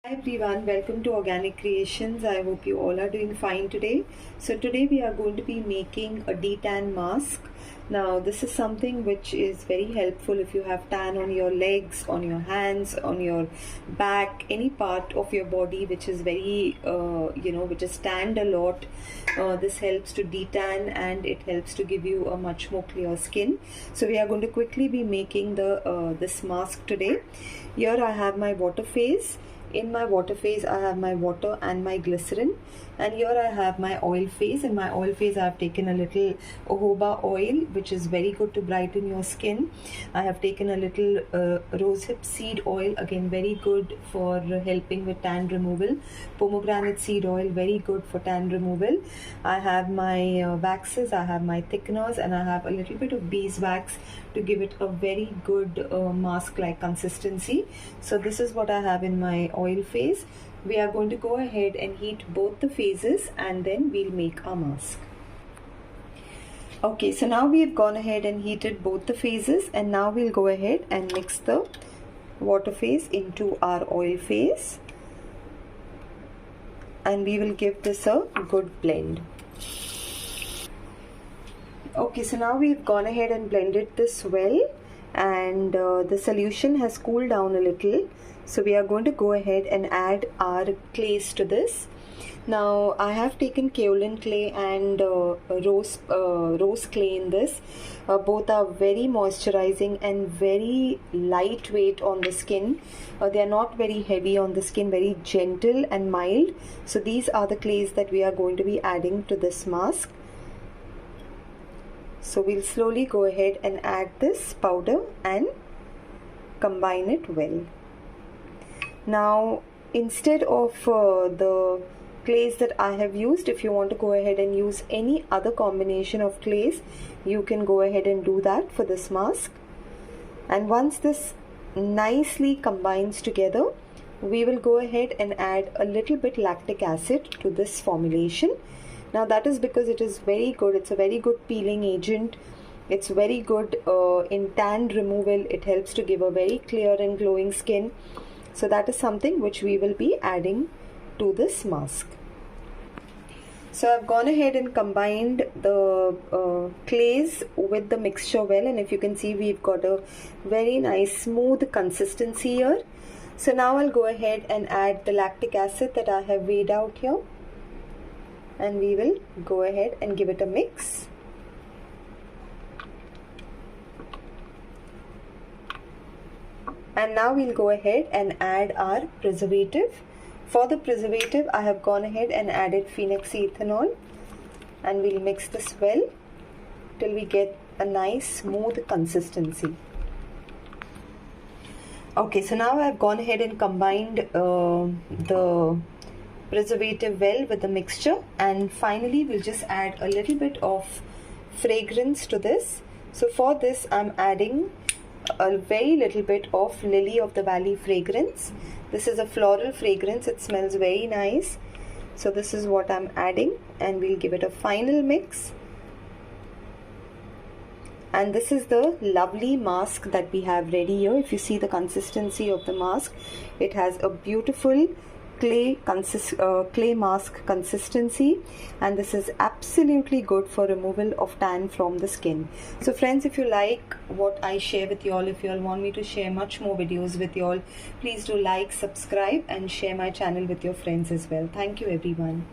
Hi everyone, welcome to Organic Creations. I hope you all are doing fine today. So today we are going to be making a detan mask. Now this is something which is very helpful if you have tan on your legs, on your hands, on your back, any part of your body which is very which is tanned a lot. This helps to detan and it helps to give you a much more clear skin. So we are going to quickly be making this mask today. Here I have my water phase. In my water phase I have my water and my glycerin, and here I have my oil phase. In my oil phase I have taken a little jojoba oil, which is very good to brighten your skin. I have taken a little rosehip seed oil, again very good for helping with tan removal. Pomegranate seed oil, very good for tan removal. I have my waxes, I have my thickeners, and I have a little bit of beeswax to give it a very good mask like consistency. So this is what I have in my oil phase. We are going to go ahead and heat both the phases and then we'll make our mask. Okay, so now we have gone ahead and heated both the phases, and now we'll go ahead and mix the water phase into our oil phase, and we will give this a good blend. Okay, so now we've gone ahead and blended this well, and the solution has cooled down a little. So we are going to go ahead and add our clays to this. Now I have taken kaolin clay and rose clay in this. Both are very moisturizing and very lightweight on the skin. They are not very heavy on the skin, very gentle and mild. So these are the clays that we are going to be adding to this mask. So we'll slowly go ahead and add this powder and combine it well. Now instead of the clays that I have used, if you want to go ahead and use any other combination of clays, you can go ahead and do that for this mask. And once this nicely combines together, we will go ahead and add a little bit lactic acid to this formulation. Now that is because it is very good. It's a very good peeling agent. It's very good in tan removal. It helps to give a very clear and glowing skin. So that is something which we will be adding to this mask. So I've gone ahead and combined the clays with the mixture well, and if you can see, we've got a very nice smooth consistency here. So now I'll go ahead and add the lactic acid that I have weighed out here, and we will go ahead and give it a mix. And now we'll go ahead and add our preservative. For the preservative, I have gone ahead and added phenoxyethanol, and we'll mix this well till we get a nice smooth consistency. Okay, so now I've gone ahead and combined the preservative well with the mixture, and finally we'll just add a little bit of fragrance to this. So for this I'm adding a very little bit of Lily of the Valley fragrance. This is a floral fragrance. It smells very nice. So this is what I'm adding, and we'll give it a final mix. And this is the lovely mask that we have ready here. If you see the consistency of the mask, it has a beautiful clay mask consistency, and this is absolutely good for removal of tan from the skin. So friends, if you like what I share with you all, if you all want me to share much more videos with you all, please do like, subscribe and share my channel with your friends as well. Thank you everyone.